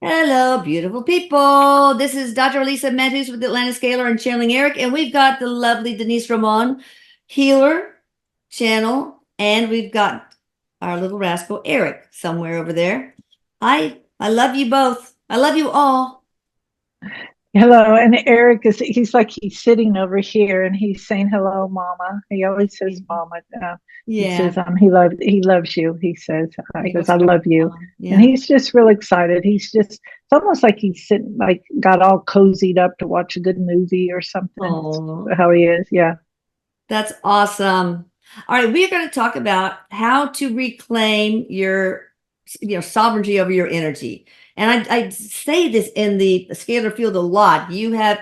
Hello, beautiful people. This is Dr. Lisa Matthews with Atlanta Scalar and channeling Erik, and we've got the lovely Denise Ramon, healer channel, and we've got our little rascal Erik somewhere over there. Hi, I love you both. I love you all. Hello, and Erik he's like he's sitting over here and he's saying hello, Mama. He always says Mama. He Yeah, says he loves you. He says he he goes, wants I to. love you. And Yeah. he's just real excited. It's almost like he's sitting like got all cozied up to watch a good movie or something. Oh, It's how he is. Yeah. that's awesome. All right, we are going to talk about how to reclaim your, sovereignty over your energy. And I say this in the scalar field a lot. You have,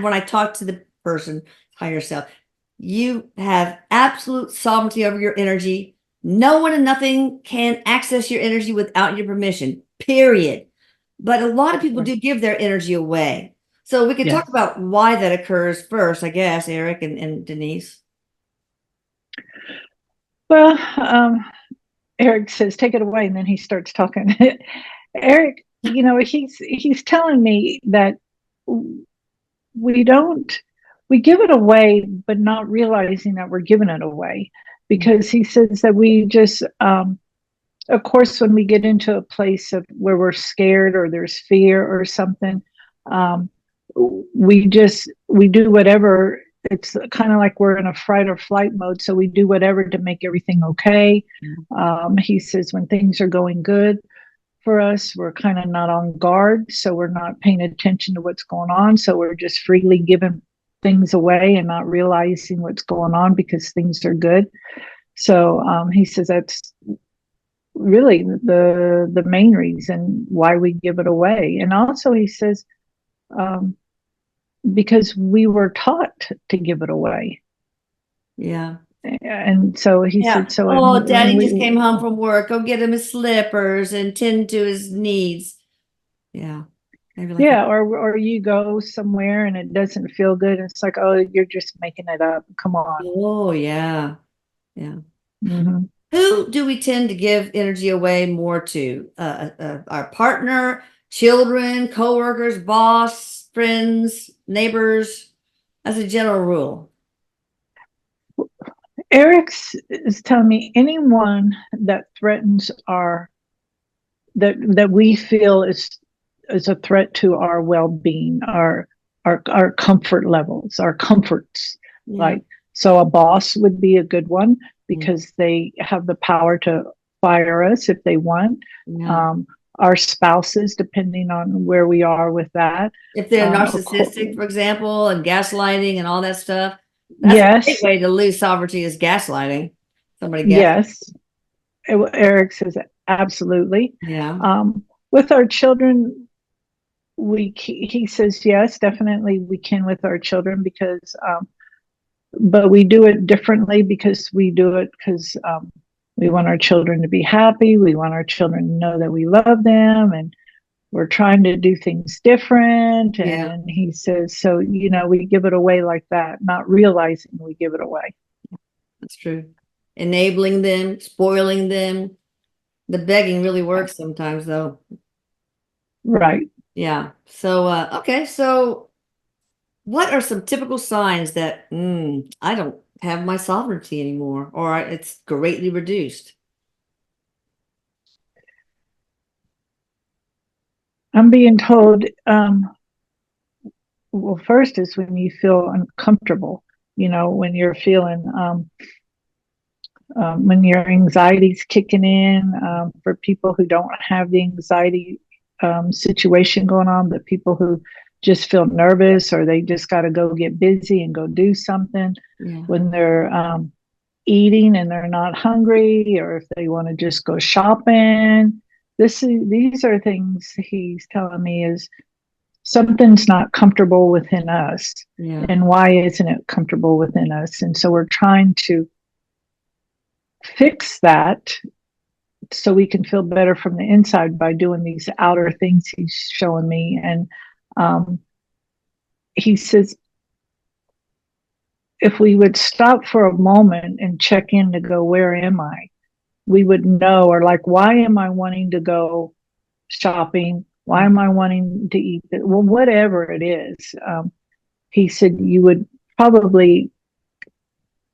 when I talk to the person, higher self, you have absolute sovereignty over your energy. No one and nothing can access your energy without your permission, period. But a lot of people do give their energy away. So we could talk Yes. about why that occurs first, I guess, Erik and Denise. Well, Erik says, take it away, and then he starts talking. Erik, he's telling me that we don't we give it away but not realizing that we're giving it away, because he says that we just of course when we get into a place of where we're scared or there's fear or something, um, we do whatever. It's kind of like we're in a fight or flight mode, so we do whatever to make everything okay. He says when things are going good for us, we're kind of not on guard, so we're not paying attention to what's going on, so we're just freely giving things away and not realizing what's going on because things are good. So he says that's really the main reason why we give it away. And also he says um, because we were taught to give it away. Yeah. And so he Yeah. said, so Oh, and daddy we, just came home from work. Go get him his slippers and tend to his needs. Yeah. Maybe like that. yeah, or you go somewhere and it doesn't feel good. And it's like, oh, you're just making it up. Come on. Oh, yeah. Yeah. Hmm. Who do we tend to give energy away more to? Our partner, children, coworkers, boss, friends, neighbors, as a general rule. Eric's is telling me anyone that threatens our that we feel is a threat to our well-being, our comfort levels, our comforts. Yeah. Like, so a boss would be a good one Mm. because they have the power to fire us if they want. Yeah. Um, our spouses, depending on where we are with that. If they're Of course, narcissistic, for example, and gaslighting and all that stuff, that's a great yes, way to lose sovereignty is gaslighting. Somebody gas. yes. Eric says absolutely. Yeah. With our children, he says yes, definitely we can with our children, because but we do it differently, because we do it because we want our children to be happy, we want our children to know that we love them, and we're trying to do things different. Yeah. And he says, so we give it away like that, not realizing we give it away. That's true. Enabling them, spoiling them. The begging really works sometimes, though. Right. Yeah. So, okay. So, what are some typical signs that I don't have my sovereignty anymore, or it's greatly reduced? I'm being told, well, first is when you feel uncomfortable, when you're feeling when your anxiety's kicking in, for people who don't have the anxiety situation going on, but people who just feel nervous, or they just got to go get busy and go do something. Yeah. When they're eating and they're not hungry, or if they want to just go shopping. These are things he's telling me is something's not comfortable within us. Yeah. And why isn't it comfortable within us? And so we're trying to fix that so we can feel better from the inside by doing these outer things he's showing me. And um, he says if we would stop for a moment and check in to go, where am I? We would know, or like, why am I wanting to go shopping? Why am I wanting to eat this? Well, whatever it is, he said you would probably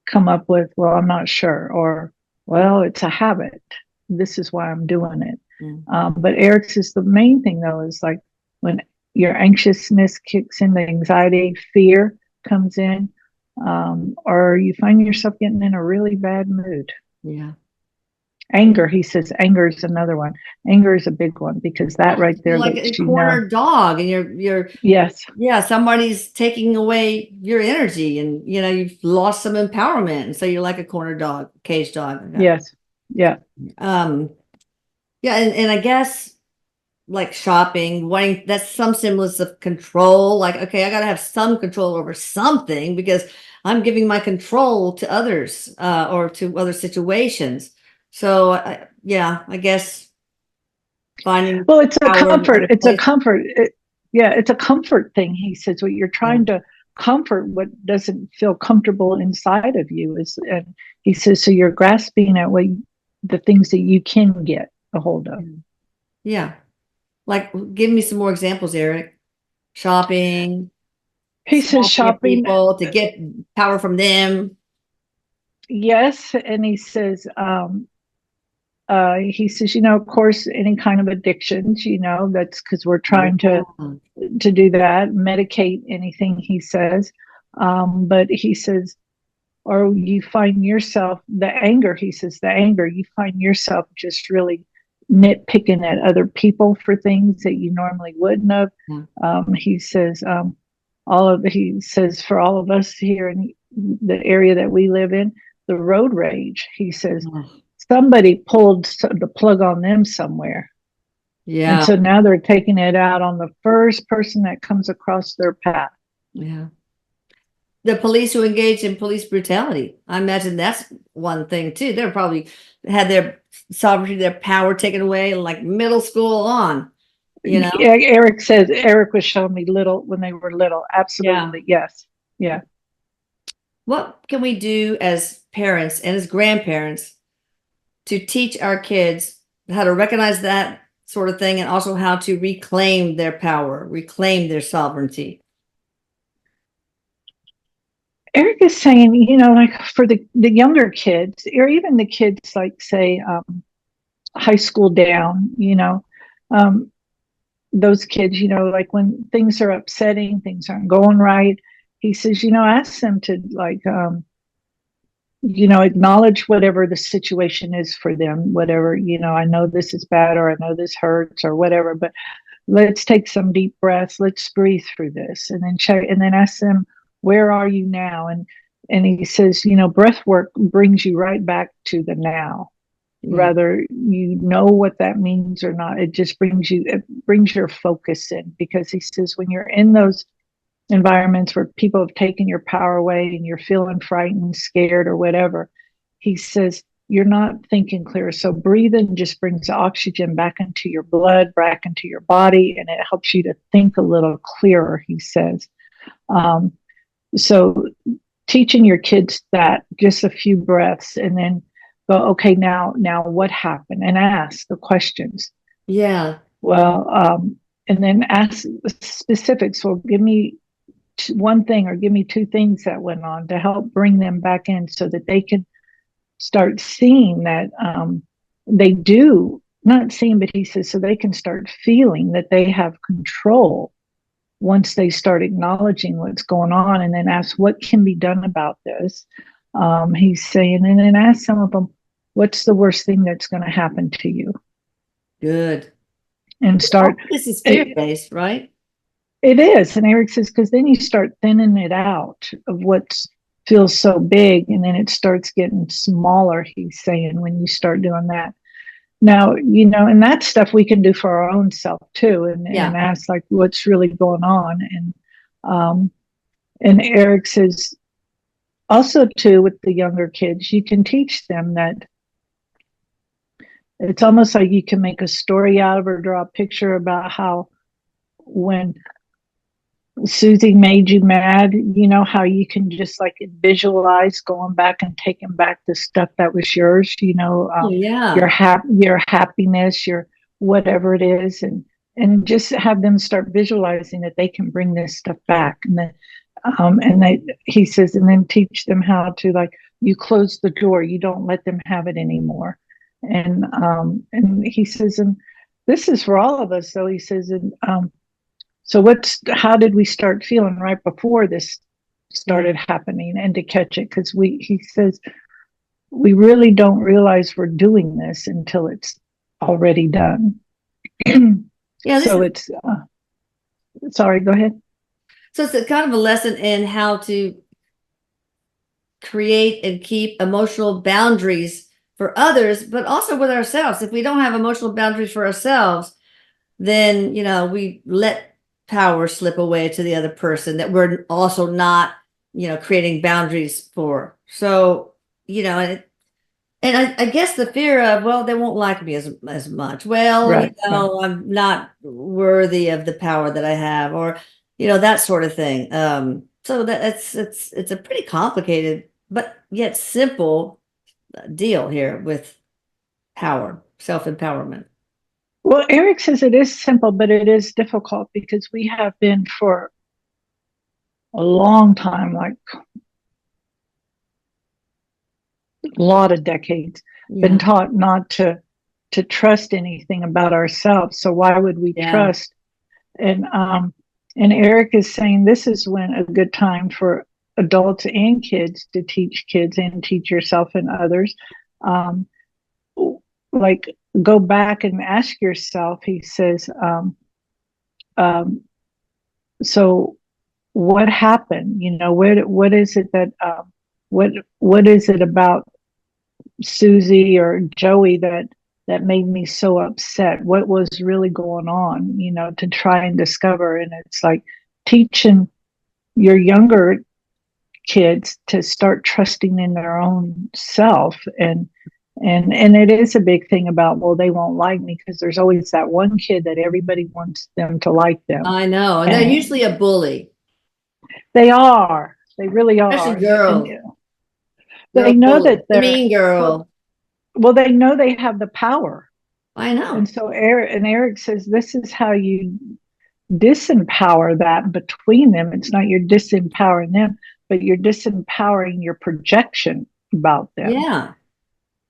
come up with, well, I'm not sure, or, well, it's a habit. This is why I'm doing it. But Eric says the main thing, though, is like when your anxiousness kicks in, the anxiety, fear comes in, or you find yourself getting in a really bad mood. Yeah. Anger, he says, anger is another one. Anger is a big one because that right there Like a lets you know. cornered dog, and you're Yes. yeah, somebody's taking away your energy, and you've lost some empowerment, and so you're like a cornered dog, caged dog. Yes. Yeah. Yeah, and I guess like shopping, wanting that's some semblance of control. Like, okay, I gotta have some control over something because I'm giving my control to others, or to other situations. So yeah, I guess finding Well, it's a power in comfort. other It's a places. comfort. Yeah, it's a comfort thing. He says, "What you're Yeah. trying to comfort what doesn't feel comfortable inside of you is." And he says, "So you're grasping at the things that you can get a hold of." Yeah. Like, give me some more examples, Eric. Shopping, He says, snatching at "Shopping." people to get power from them. Yes, and he says, of course, any kind of addictions, that's because we're trying to Yeah. do that, medicate anything. He says, but he says, or you find yourself the anger. He says the anger you find yourself just really nitpicking at other people for things that you normally wouldn't have. Yeah. He says he says for all of us here in the area that we live in, the road rage. He says somebody pulled the plug on them somewhere. And Yeah. so now they're taking it out on the first person that comes across their path. Yeah. The police who engage in police brutality. I imagine that's one thing too. They're probably had their sovereignty, their power taken away, like middle school on. Yeah, Erik says Erik was showing me little when they were little. Absolutely, Yeah. yes, yeah. What can we do as parents and as grandparents to teach our kids how to recognize that sort of thing, and also how to reclaim their power, reclaim their sovereignty? Erik is saying, like for the younger kids, or even the kids like say high school down, those kids, like when things are upsetting, things aren't going right. He says, ask them to like acknowledge whatever the situation is for them, whatever, I know this is bad, or I know this hurts, or whatever, but let's take some deep breaths. Let's breathe through this, and then check, and then ask them, where are you now? And he says, breath work brings you right back to the now. Rather you know what that means or not, it just brings your focus in, because he says when you're in those environments where people have taken your power away and you're feeling frightened, scared, or whatever, he says you're not thinking clear. So breathing just brings oxygen back into your blood, back into your body, and it helps you to think a little clearer, he says. So teaching your kids that, just a few breaths, and then go, okay, now what happened, and ask the questions. Yeah. Well, and then ask specifics. Well, give me one thing, or give me two things that went on, to help bring them back in, so that they can start seeing that they do not seeing, but he says, so they can start feeling that they have control once they start acknowledging what's going on, and then ask what can be done about this. He's saying, and then ask some of them, what's the worst thing that's going to happen to you? Good. And start. This is fear-based, right? It is. And Erik says, because then you start thinning it out of what feels so big, and then it starts getting smaller, he's saying, when you start doing that. Now, and that stuff we can do for our own self too, and ask like what's really going on. And Erik says also too, with the younger kids, you can teach them that it's almost like you can make a story out of, or draw a picture about how when Susie made you mad, how you can just like visualize going back and taking back the stuff that was yours, your happiness, your whatever it is, and and just have them start visualizing that they can bring this stuff back. And then, he says, and then teach them how to, like, you close the door, you don't let them have it anymore. And he says, and this is for all of us. So he says, and so how did we start feeling right before this started happening, and to catch it? Because he says, we really don't realize we're doing this until it's already done. Yeah. So it's, sorry, go ahead. So it's a kind of a lesson in how to create and keep emotional boundaries for others, but also with ourselves. If we don't have emotional boundaries for ourselves, then, we let power slip away to the other person that we're also not, creating boundaries for. So, and I guess the fear of, well, they won't like me as much. Well, Right, right. I'm not worthy of the power that I have, or, that sort of thing. So it's a pretty complicated, but yet simple deal here with power, self-empowerment. Well, Erik says it is simple, but it is difficult because we have been for a long time, like a lot of decades, been Yeah. taught not to trust anything about ourselves. So why would we Yeah. trust? And Erik is saying this is when a good time for adults and kids to teach kids and teach yourself and others. Um, like, go back and ask yourself. He says, um, so what happened? What is it that what is it about Susie or Joey that made me so upset? What was really going on? To try and discover. And it's like teaching your younger kids to start trusting in their own self. And it is a big thing about, well, they won't like me, because there's always that one kid that everybody wants them to like them. I know. And they're And usually a bully, they really especially are. And girls. They're they a know bully, that the mean well, girl. they know they have the power. I know. And so Erik says this is how you disempower that between them. It's not you're disempowering them, but you're disempowering your projection about them. Yeah.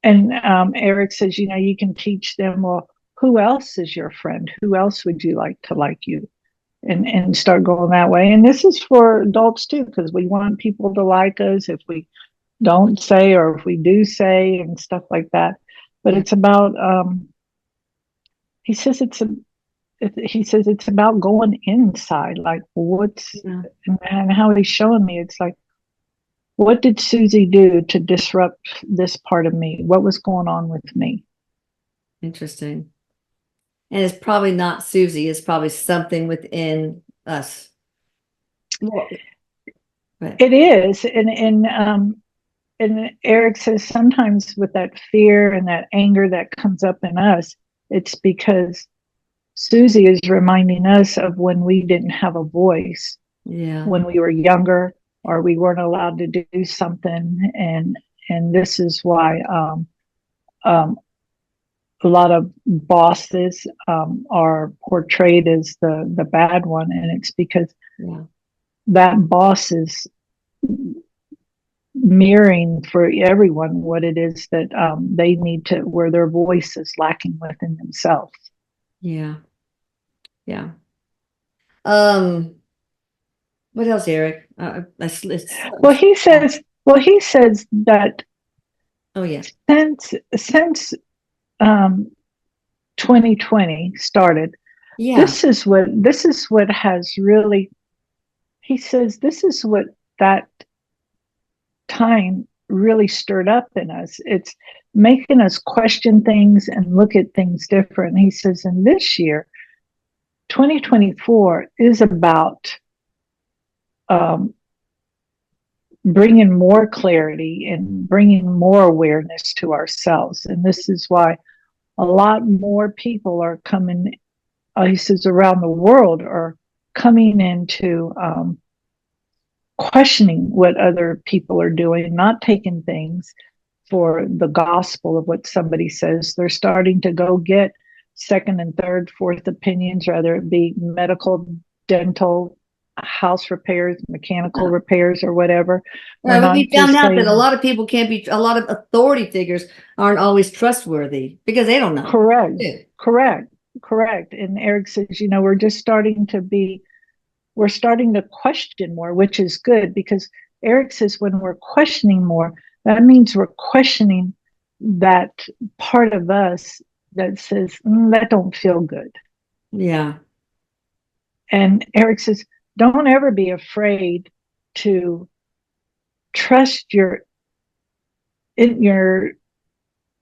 And Erik says, you can teach them, well, who else is your friend? Who else would you like to like you? And start going that way. And this is for adults too, because we want people to like us if we don't say, or if we do say, and stuff like that. But Yeah. it's about, he says it's about going inside, like Yeah. and how he's showing me, it's like, what did Susie do to disrupt this part of me? What was going on with me? Interesting. And it's probably not Susie. It's probably something within us. Well, right. It is. And Erik says sometimes with that fear and that anger that comes up in us, it's because Susie is reminding us of when we didn't have a voice, Yeah. when we were younger, or we weren't allowed to do something. And this is why a lot of bosses are portrayed as the bad one, and it's because Yeah. that boss is mirroring for everyone what it is that they need to, where their voice is lacking within themselves. Yeah. Yeah. Um, what else, Erik? Well, he says that Oh yeah. since um, 2020 started, Yeah. this is what has really, he says this is what that time really stirred up in us. It's making us question things and look at things different. He says, and this year, 2024 is about um, bringing more clarity and bringing more awareness to ourselves. And this is why a lot more people are coming, he says, around the world are coming into questioning what other people are doing, not taking things for the gospel of what somebody says. They're starting to go get second and third, fourth opinions, whether it be medical, dental, house repairs, mechanical repairs, or whatever. We're Well, we not found just out that saying, a lot of people can't be, a lot of authority figures aren't always trustworthy because they don't know. correct, Yeah. correct. And Erik says, we're just we're starting to question more, which is good, because Erik says when we're questioning more, that means we're questioning that part of us that says, that don't feel good. Yeah. And Erik says, don't ever be afraid to trust your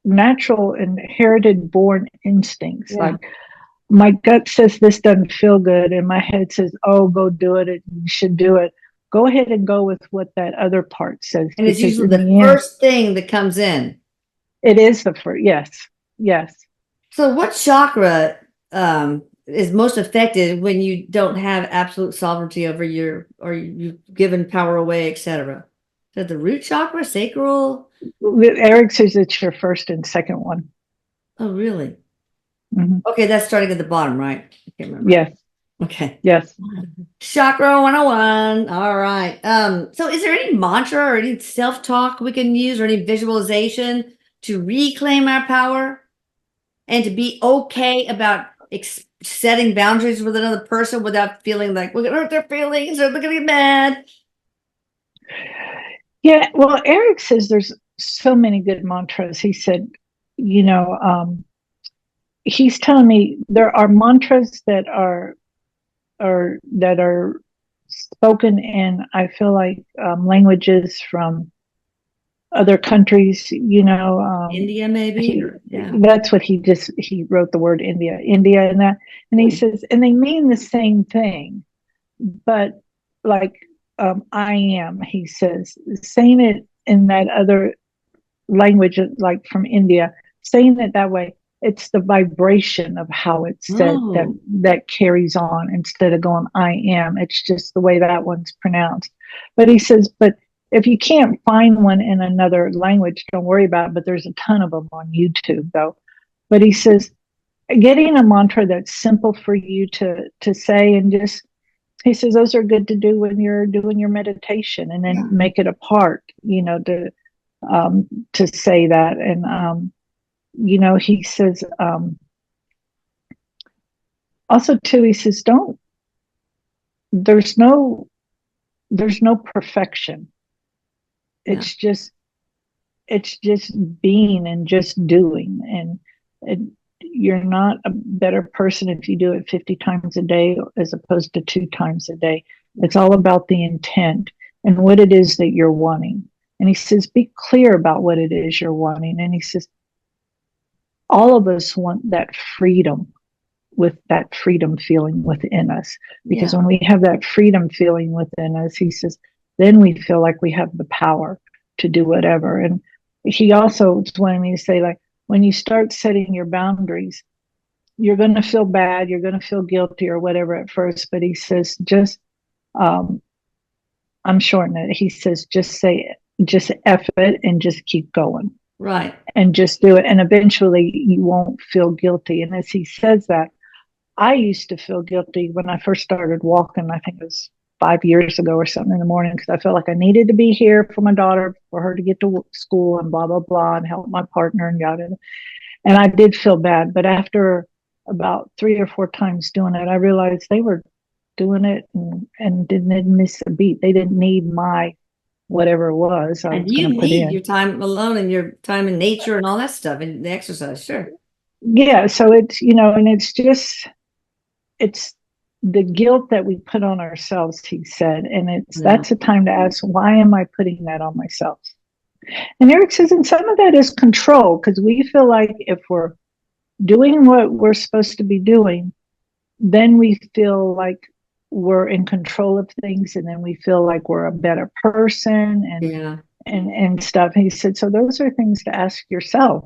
natural inherited born instincts. Yeah. Like, my gut says this doesn't feel good, and my head says, oh, go do it, you should do it. Go ahead and go with what that other part says, And it's because usually in the the end, first thing that comes in. it is the first. Yes. So what chakra is most affected when you don't have absolute sovereignty over your, or you've given power away, etc.? Is that the root chakra, sacral? Erik says it's your first and second one. Oh, really? Mm-hmm. Okay, that's starting at the bottom, right? I can't remember. Yes. Okay. Yes. Chakra 101. All right. So is there any mantra or any self-talk we can use, or any visualization to reclaim our power and to be okay about setting boundaries with another person without feeling like we're gonna hurt their feelings or they're gonna get mad? Yeah. Well, Erik says there's so many good mantras. He said, he's telling me there are mantras that are spoken in, I feel like, languages from other countries, India, maybe? Yeah. that's what he wrote the word India, and that, and he says, and they mean the same thing, but like, I am, he says, saying it in that other language, like from India, saying it that way, it's the vibration of how it's said that carries on, instead of going I am. It's just the way that one's pronounced. But he says, but if you can't find one in another language, don't worry about it. But there's a ton of them on YouTube, though. But he says, getting a mantra that's simple for you to say, and just, he says, those are good to do when you're doing your meditation, and then make it a part, to say that. And he says, also too, he says, there's no perfection. It's just being and just doing, and you're not a better person if you do it 50 times a day as opposed to 2 times a day. It's all about the intent and what it is that you're wanting. And he says, be clear about what it is you're wanting. And he says, all of us want that freedom, with that freedom feeling within us. Because when we have that freedom feeling within us, he says, then we feel like we have the power to do whatever. And he also wanted me to say, like, when you start setting your boundaries, you're going to feel bad, you're going to feel guilty or whatever at first. But he says, just, I'm shortening it. He says, just say it, just F it, and just keep going. Right. And just do it. And eventually you won't feel guilty. And as he says that, I used to feel guilty when I first started walking. I think it was 5 years ago or something in the morning, because I felt like I needed to be here for my daughter, for her to get to school and blah, blah, blah, and help my partner and yada. And I did feel bad. But after about 3 or 4 times doing it, I realized they were doing it and didn't miss a beat. They didn't need my whatever it was I was going to put in. Your time alone and your time in nature and all that stuff, and the exercise, sure. Yeah. So it's, and it's just, it's the guilt that we put on ourselves, he said. And that's a time to ask, why am I putting that on myself? And Erik says, and some of that is control, because we feel like if we're doing what we're supposed to be doing, then we feel like we're in control of things, and then we feel like we're a better person and stuff. And he said, so those are things to ask yourself.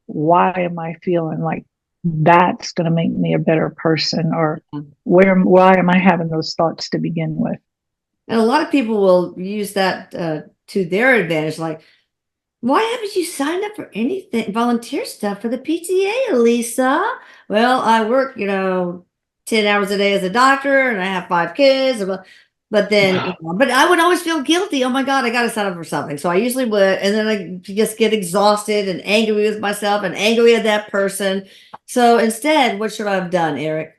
Why am I feeling like that's going to make me a better person? Or why am I having those thoughts to begin with? And a lot of people will use that to their advantage. Like, Why haven't you signed up for anything, volunteer stuff for the PTA, Lisa? Well, I work, 10 hours a day as a doctor and I have 5 kids. But then, but I would always feel guilty. Oh my God, I got to sign up for something. So I usually would. And then I just get exhausted and angry with myself and angry at that person. So instead, what should I have done, Erik?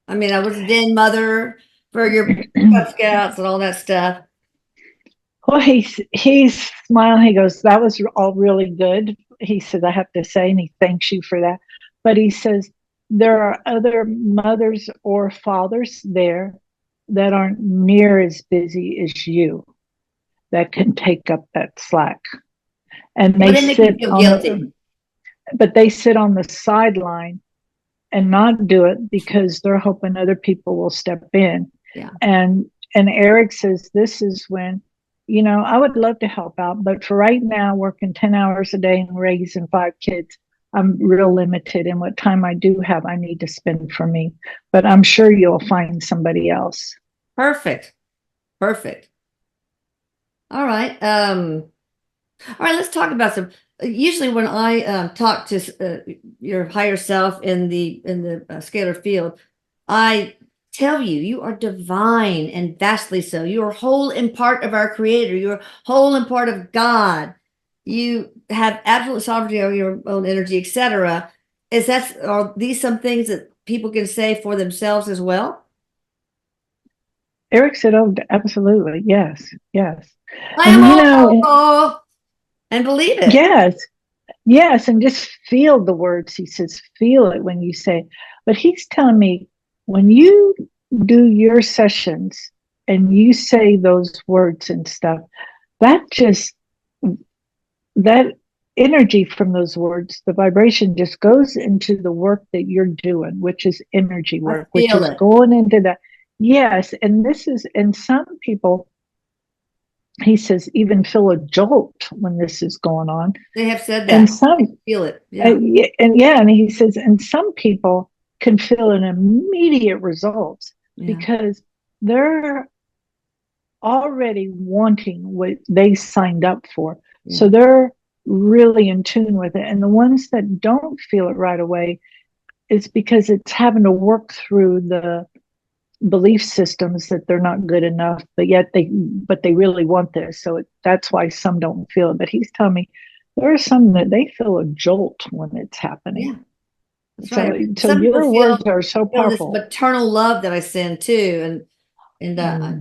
I mean, I was a den mother for your Cub Scouts and all that stuff. Well, he's smiling. He goes, "That was all really good." He said, "I have to say," and he thanks you for that. But he says there are other mothers or fathers there that aren't near as busy as you that can take up that slack, and But it make you feel guilty. but they sit on the sideline and not do it because they're hoping other people will step in. Yeah. And Erik says this is when, I would love to help out, but for right now, working 10 hours a day and raising 5 kids, I'm real limited in what time I do have I need to spend for me. But I'm sure you'll find somebody else. Perfect. Perfect. All right. All right, let's talk about some. Usually, when I talk to your higher self in the scalar field, I tell you, you are divine and vastly so. You are whole and part of our Creator. You are whole and part of God. You have absolute sovereignty over your own energy, etc. Are these some things that people can say for themselves as well? Erik said, "Oh, absolutely, yes, yes." I am And all and believe it. yes, yes, and just feel the words. He says, "Feel it when you say." But he's telling me when you do your sessions and you say those words and stuff, that energy from those words, the vibration just goes into the work that you're doing, which is energy work, which is going into that. Yes, and some people, he says, even feel a jolt when this is going on. They have said that. And some feel it. Yeah. And he says, and some people can feel an immediate result because they're already wanting what they signed up for. Yeah. So they're really in tune with it. And the ones that don't feel it right away, it's because it's having to work through the belief systems that they're not good enough, but they really want this. So that's why some don't feel it. But he's telling me there are some that they feel a jolt when it's happening. Yeah. That's right. So your words are so powerful. This maternal love that I send too, and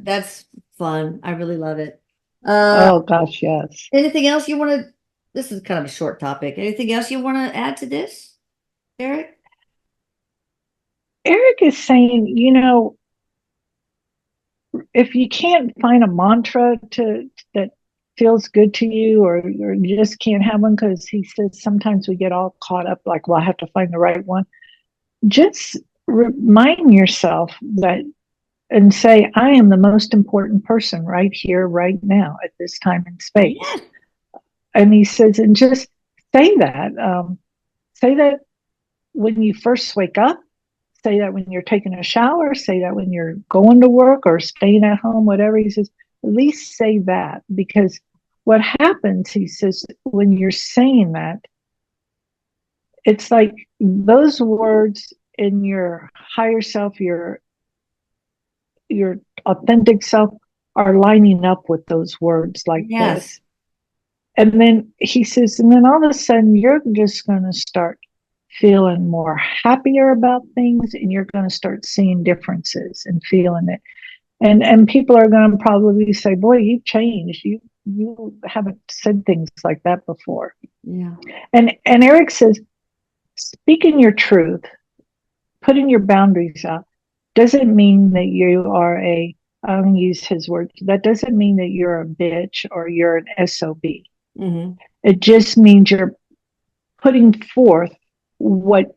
that's fun. I really love it. Oh gosh, yes. Anything else you want to? This is kind of a short topic. Anything else you want to add to this, Erik? Erik is saying, if you can't find a mantra that feels good to you, or you just can't have one, because he says sometimes we get all caught up like, well, I have to find the right one. Just remind yourself that and say, I am the most important person right here, right now, at this time and space. Yes. And he says, and just say that. Say that when you first wake up. Say that when you're taking a shower. Say that when you're going to work or staying at home, whatever. He says, at least say that, because what happens, he says, when you're saying that, it's like those words in your higher self, your authentic self, are lining up with those words like this. And then he says, and then all of a sudden you're just going to start feeling more happier about things, and you're going to start seeing differences and feeling it. And people are going to probably say, boy, you've changed. You haven't said things like that before. Yeah. And Erik says, speaking your truth, putting your boundaries out, doesn't mean that you are I'm going to use his words, that doesn't mean that you're a bitch or you're an SOB. Mm-hmm. It just means you're putting forth what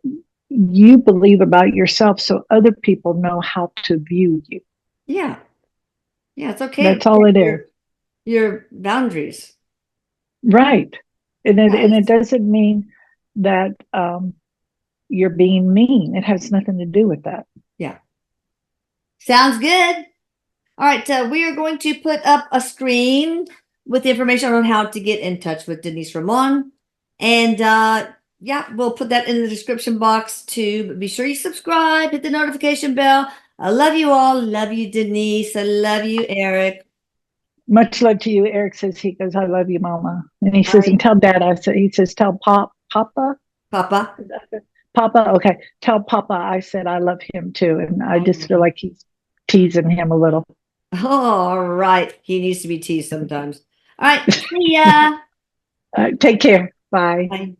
you believe about yourself so other people know how to view you. Yeah. Yeah, it's okay. That's all it is. Your boundaries. Right. And it doesn't mean that you're being mean. It has nothing to do with that. Yeah. Sounds good. All right. We are going to put up a screen with information on how to get in touch with Denise Ramon. And yeah, we'll put that in the description box too. But be sure you subscribe, hit the notification bell. I love you all. Love you, Denise. I love you, Erik. Much love to you. Erik says, he goes, I love you, Mama. And he All says, right, and tell Dad, he says, tell Papa. Papa. Papa, okay. Tell Papa I said I love him too. And I just feel like he's teasing him a little. All right. He needs to be teased sometimes. All right. See ya. Take care. Bye. Bye.